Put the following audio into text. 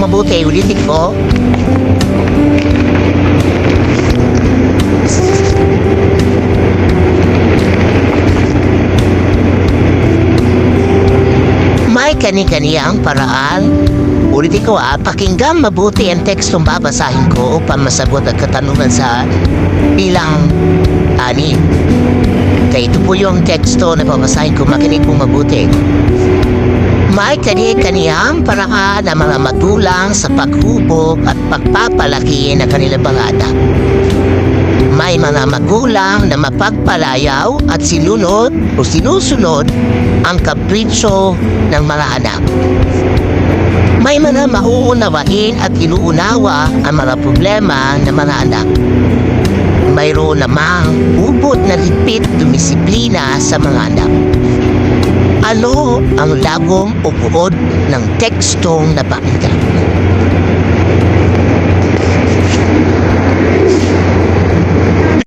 mabuti. Ulitin ko. May kani-kaniyang paraan. Ulitin ko pakinggan mabuti ang tekstong babasahin ko upang masagot ang katanungan sa bilang 6. Kaya ito po yung teksto na babasahin ko, makinig po mabuti. May kani-kaniyang paraan ng mga magulang sa paghubog at pagpapalaki ng kanilang mga anak. May mga magulang na mapagpalayaw at sinusunod ang kapritsyo ng mga anak. May mga mauunawain at inuunawa ang mga problema ng mga anak. Mayroon namang ubot na lipit dumisiplina sa mga anak. Ano ang lagom o buod ng tekstong napakinggan?